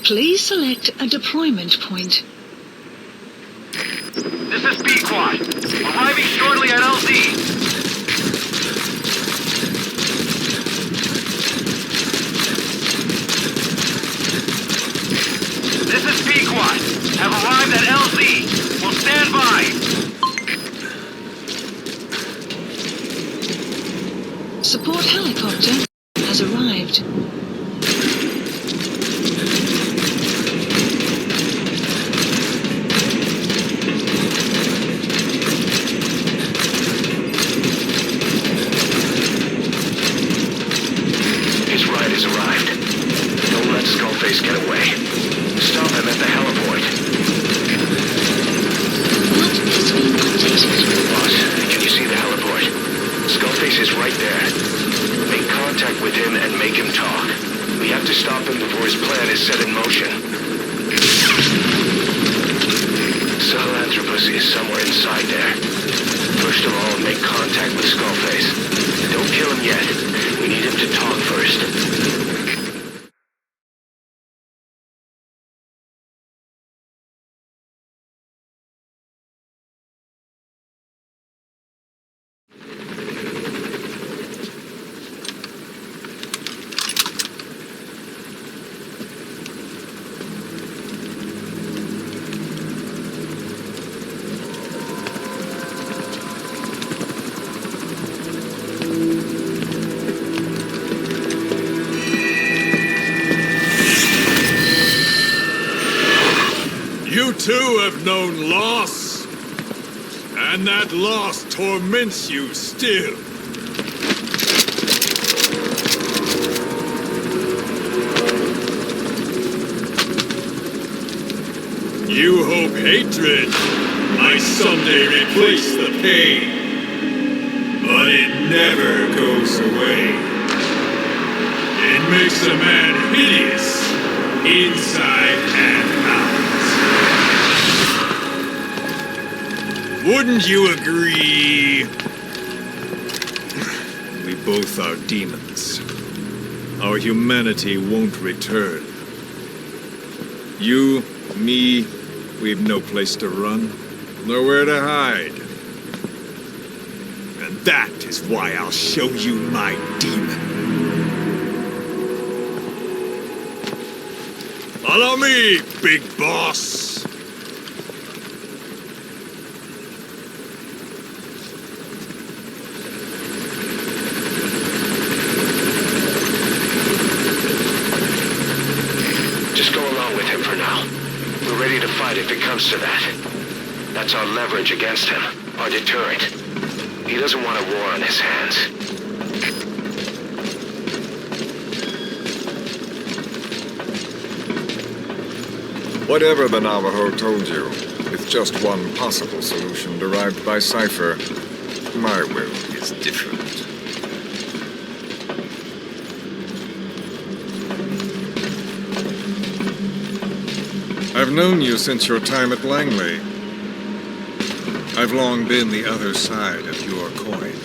Please select a deployment point. This is B-Quad. Arriving shortly at LZ. This is B-Quad. Have arrived at LZ. Will stand by. Support helicopter has arrived. Get away. Stop him at the helivoid. What is being updated? Boss, can you see the helivoid? Skullface is right there. Make contact with him and make him talk. We have to stop him before his plan is set in motion. Sahelanthropus is somewhere inside there. First of all, make contact with Skullface. Don't kill him yet. We need him to talk first. You too have known loss, and that loss torments you still. You hope hatred might someday replace the pain, but it never goes away. It makes a man hideous, inside and out. Wouldn't you agree? We both are demons. Our humanity won't return. You, me, we've no place to run, nowhere to hide. And that is why I'll show you my demon. Follow me, big boss! If it comes to that. That's our leverage against him, our deterrent. He doesn't want a war on his hands. Whatever the Navajo told you, with just one possible solution derived by Cypher, my will is different. I've known you since your time at Langley. I've long been the other side of your coin.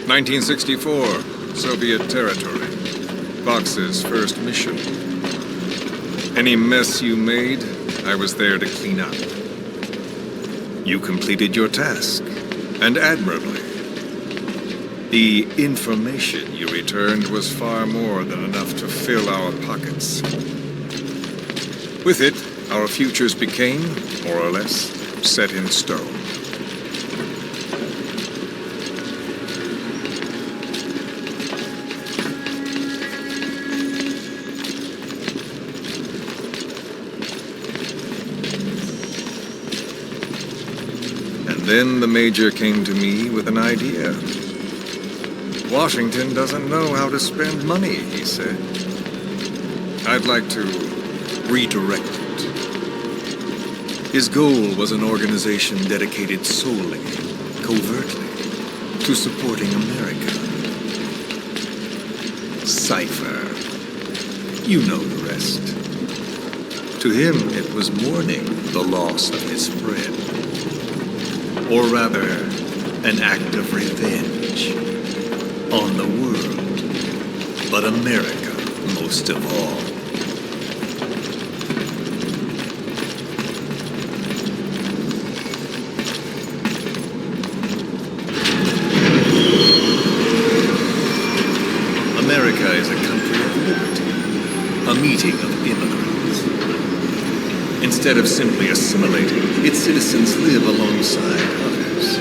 1964, Soviet territory. Vox's first mission. Any mess you made, I was there to clean up. You completed your task, and admirably. The information you returned was far more than enough to fill our pockets. With it, our futures became, more or less, set in stone. And then the Major came to me with an idea. Washington doesn't know how to spend money, he said. I'd like to redirect it. His goal was an organization dedicated solely, covertly, to supporting America. Cypher. You know the rest. To him, it was mourning the loss of his friend. Or rather, an act of revenge. On the world. But America, most of all. Instead of simply assimilating, its citizens live alongside others.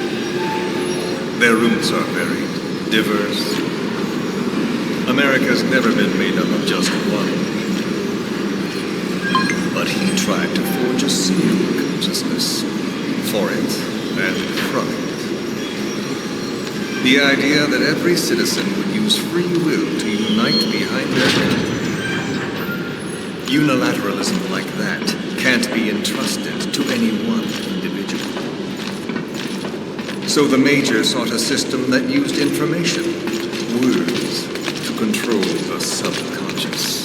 Their roots are very diverse. America's never been made up of just one. But he tried to forge a single consciousness for it and from it. The idea that every citizen would use free will to unite behind their enemy. Unilateralism like that can't be entrusted to any one individual. So the Major sought a system that used information, words, to control the subconscious.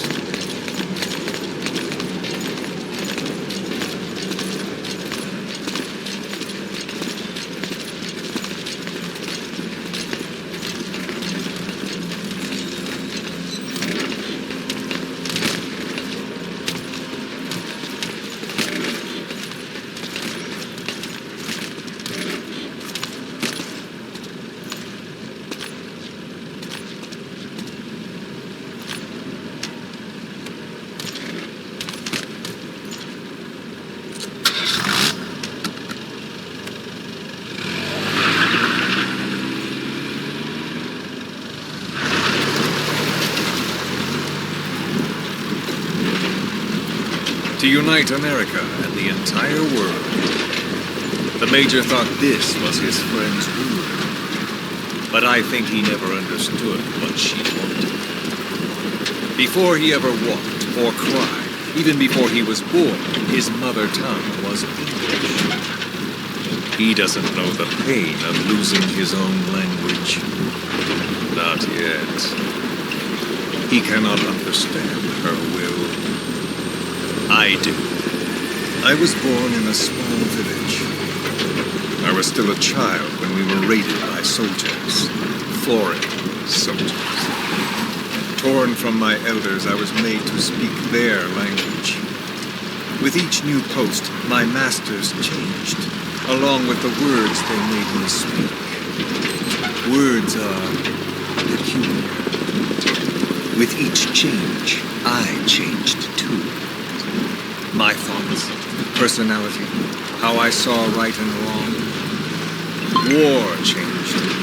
To unite America and the entire world. The Major thought this was his friend's rule. But I think he never understood what she wanted. Before he ever walked or cried, even before he was born, his mother tongue was English. He doesn't know the pain of losing his own language. Not yet. He cannot understand her will. I do. I was born in a small village. I was still a child when we were raided by soldiers. Foreign soldiers. Torn from my elders, I was made to speak their language. With each new post, my masters changed, along with the words they made me speak. Words are peculiar. With each change, I changed too. My thoughts, personality, how I saw right and wrong. War changed me.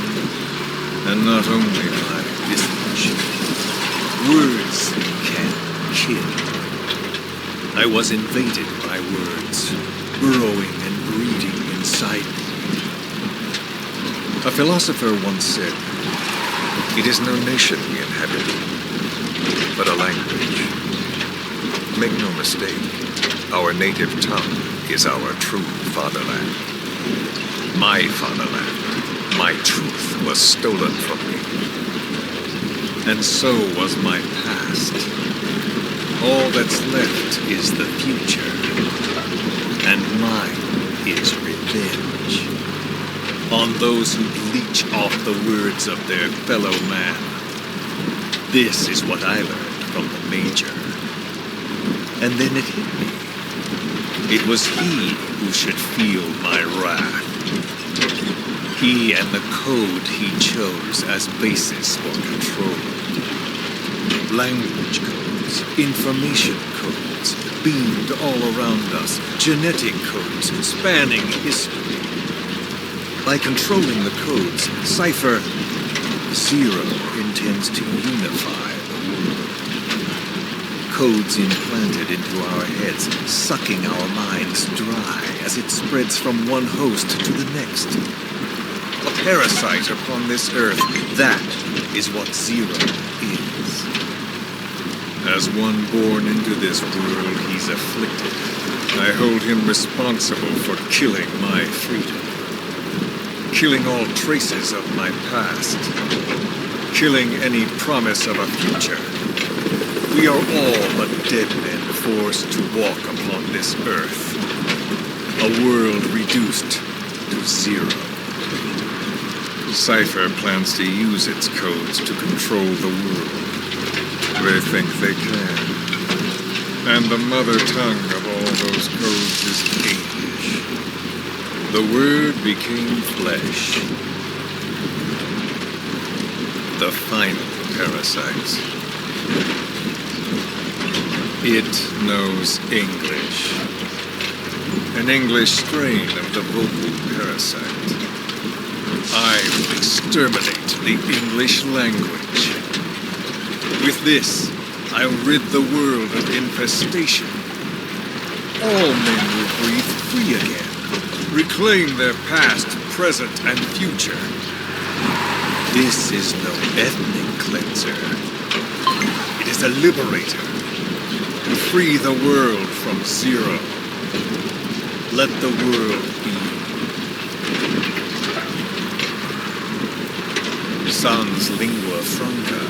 And not only my visage. Words can kill. I was invaded by words, burrowing and breeding inside me. A philosopher once said, "It is no nation we inhabit, but a language." Make no mistake. Our native tongue is our true fatherland. My fatherland, my truth was stolen from me. And so was my past. All that's left is the future. And mine is revenge. On those who bleach off the words of their fellow man. This is what I learned from the Major. And then it hit me. It was he who should feel my wrath. He and the code he chose as basis for control. Language codes, information codes, beamed all around us, genetic codes spanning history. By controlling the codes, Cypher Zero intends to unify the world. Codes implanted into our heads, sucking our minds dry as it spreads from one host to the next. A parasite upon this earth, that is what Zero is. As one born into this world, he's afflicted. I hold him responsible for killing my freedom. Killing all traces of my past. Killing any promise of a future. We are all but dead men forced to walk upon this earth. A world reduced to zero. Cypher plans to use its codes to control the world. They think they can. And the mother tongue of all those codes is English. The Word became flesh. The final parasite. It knows English. An English strain of the vocal parasite. I will exterminate the English language. With this, I'll rid the world of infestation. All men will breathe free again, reclaim their past, present, and future. This is no ethnic cleanser. It is a liberator. To free the world from zero. Let the world be. Sans lingua franca,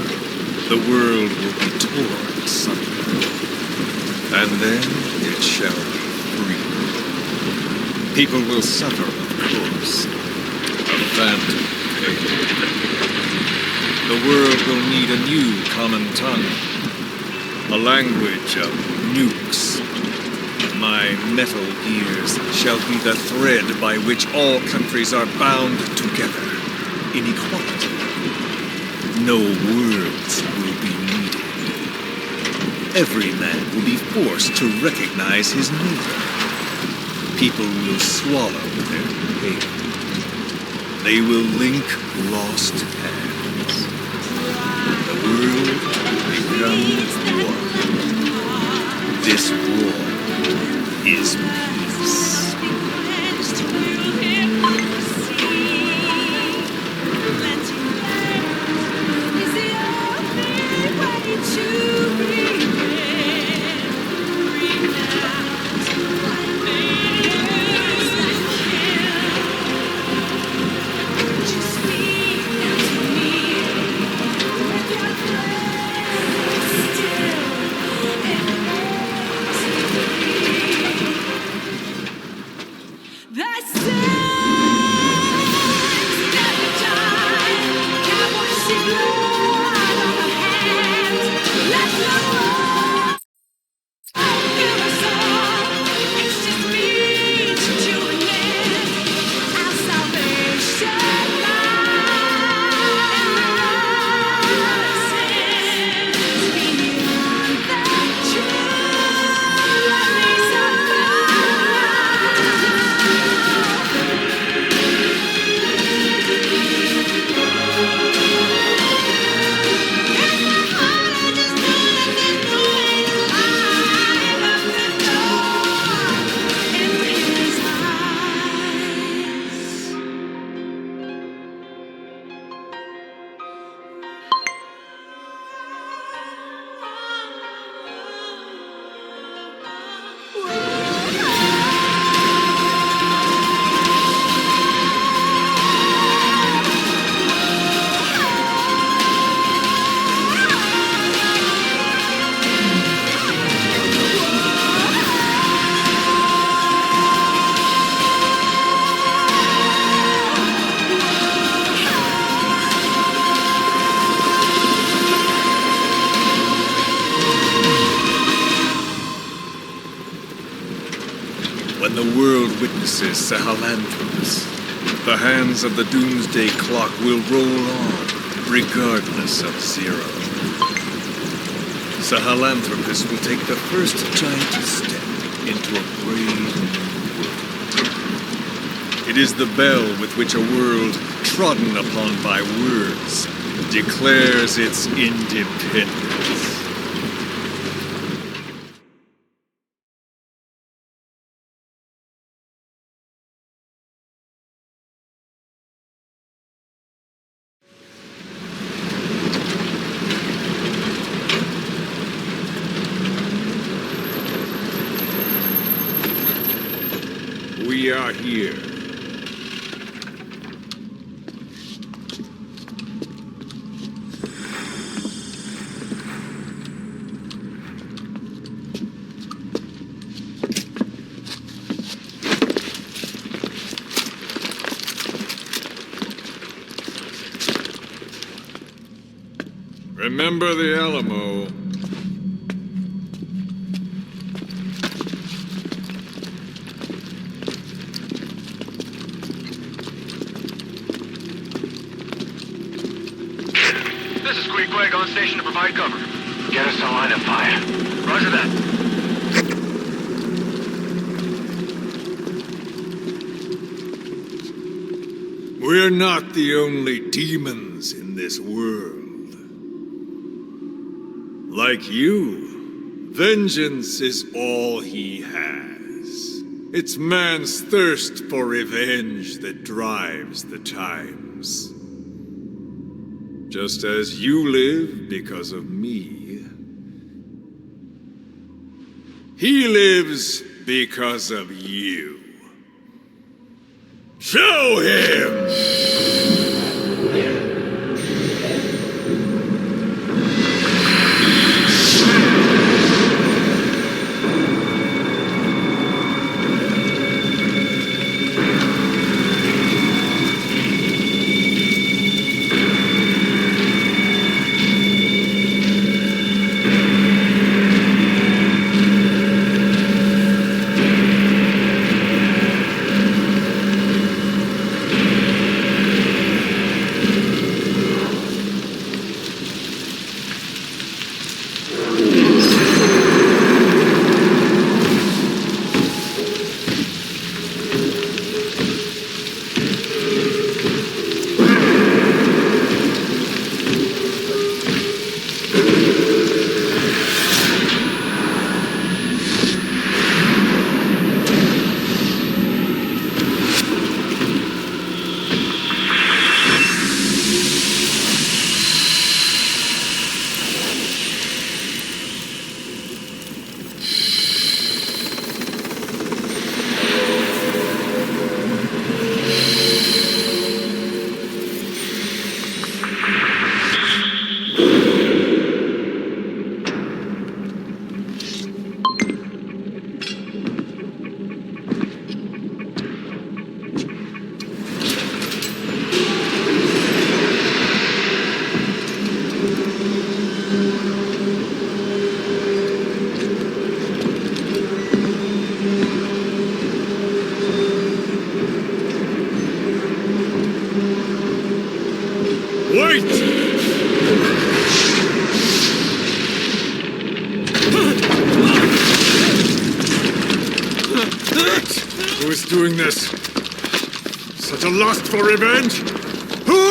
the world will be torn asunder. And then it shall be free. People will suffer, of course. A phantom pain. The world will need a new common tongue. A language of nukes. My metal gears shall be the thread by which all countries are bound together in equality. No words will be needed. Every man will be forced to recognize his neighbor. People will swallow their pain. They will link lost hands. The world will become one. This war is peace. When the world witnesses Sahelanthropus, the hands of the doomsday clock will roll on, regardless of zero. Sahelanthropus will take the first giant step into a brave world. It is the bell with which a world trodden upon by words declares its independence. We are here. Remember the Alamo. On station to provide cover. Get us a line of fire. Roger that. We're not the only demons in this world. Like you, vengeance is all he has. It's man's thirst for revenge that drives the times. Just as you live because of me, he lives because of you. Show him! Who is doing this? Such a lust for revenge? Who?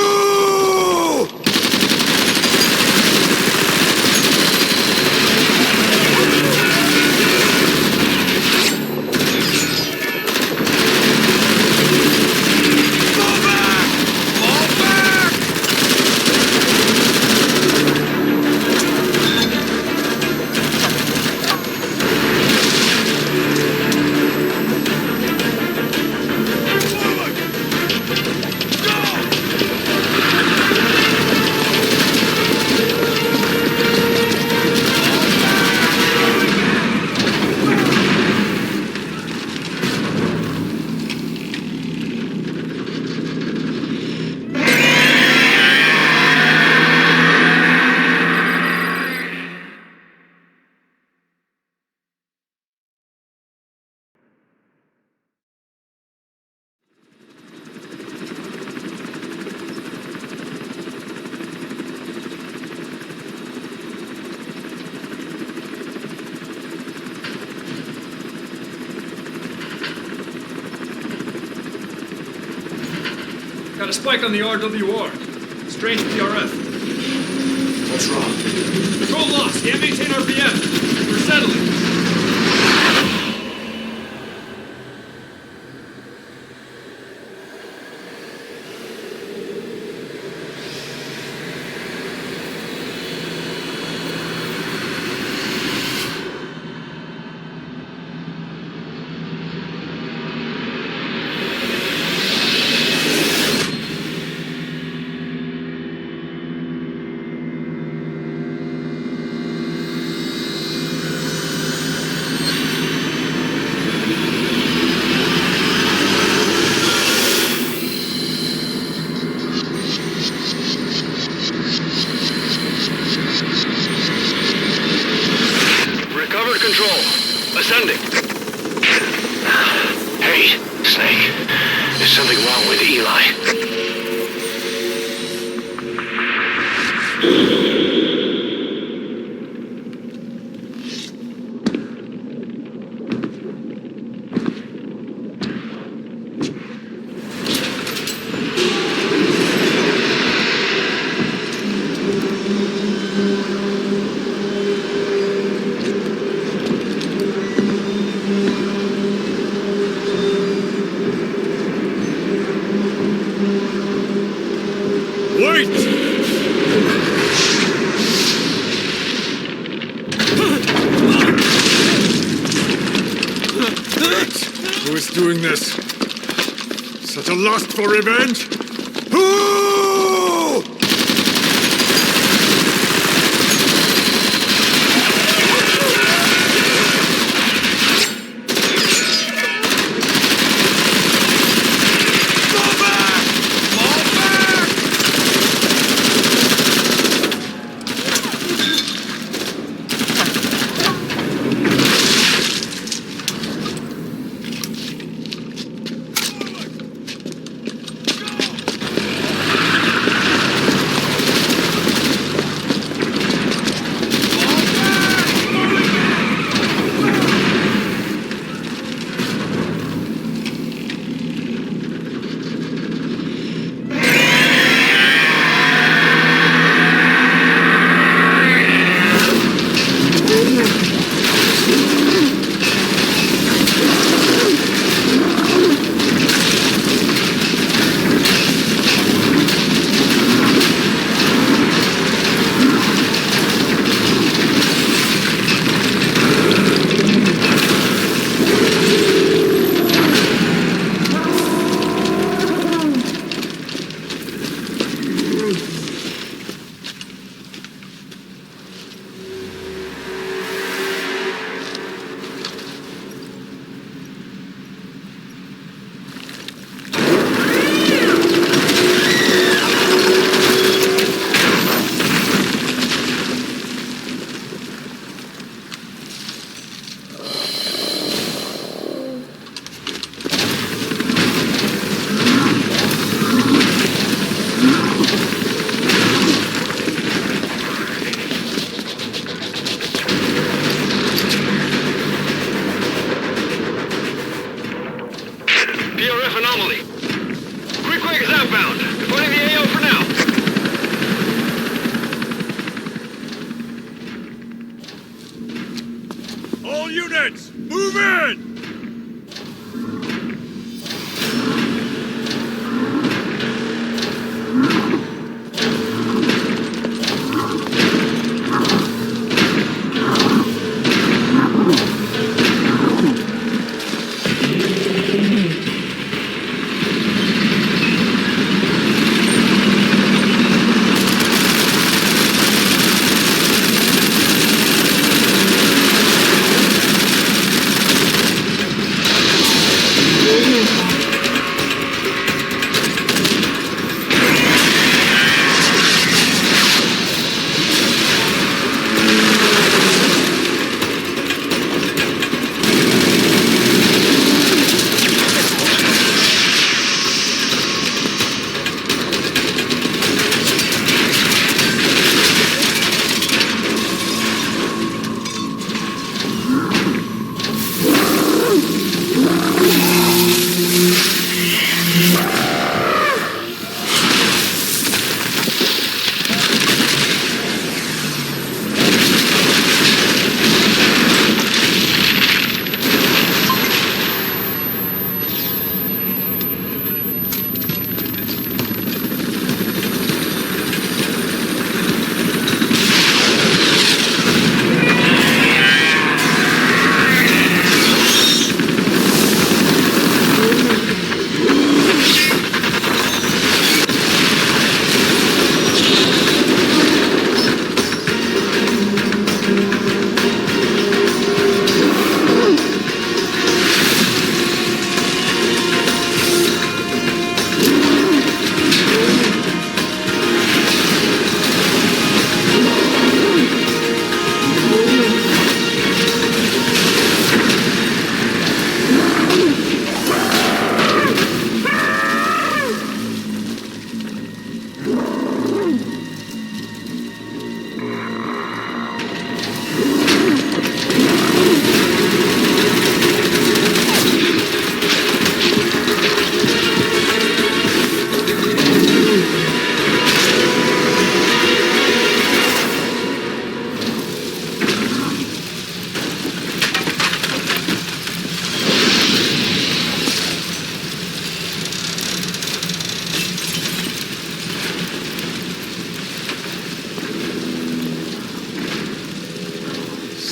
Got a spike on the RWR. Strange PRF. What's wrong? Control lost. Can't maintain RPM. We're settling. Wait! Who is doing this? Such a lust for revenge? Who?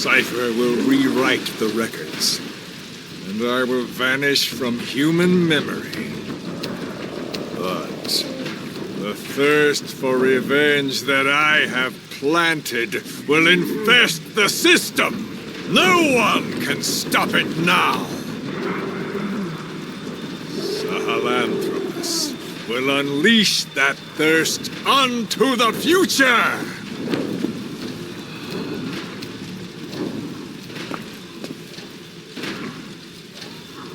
cipher will rewrite the records, and I will vanish from human memory. But the thirst for revenge that I have planted will infest the system. No one can stop it now. Sahelanthropus will unleash that thirst onto the future!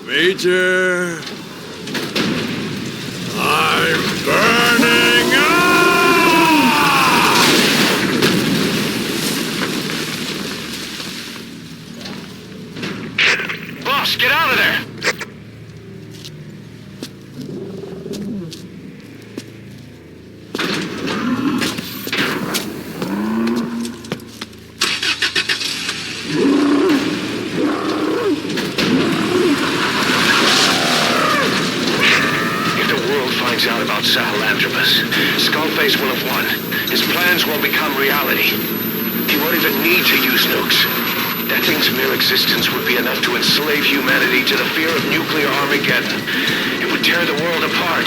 Major, I'm burning up! Boss, get out of there! Out about Sahelanthropus. Skullface will have won. His plans will become reality. He won't even need to use nukes. That thing's mere existence would be enough to enslave humanity to the fear of nuclear Armageddon. It would tear the world apart.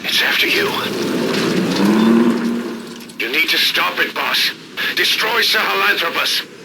It's after you. You need to stop it, boss. Destroy Sahelanthropus.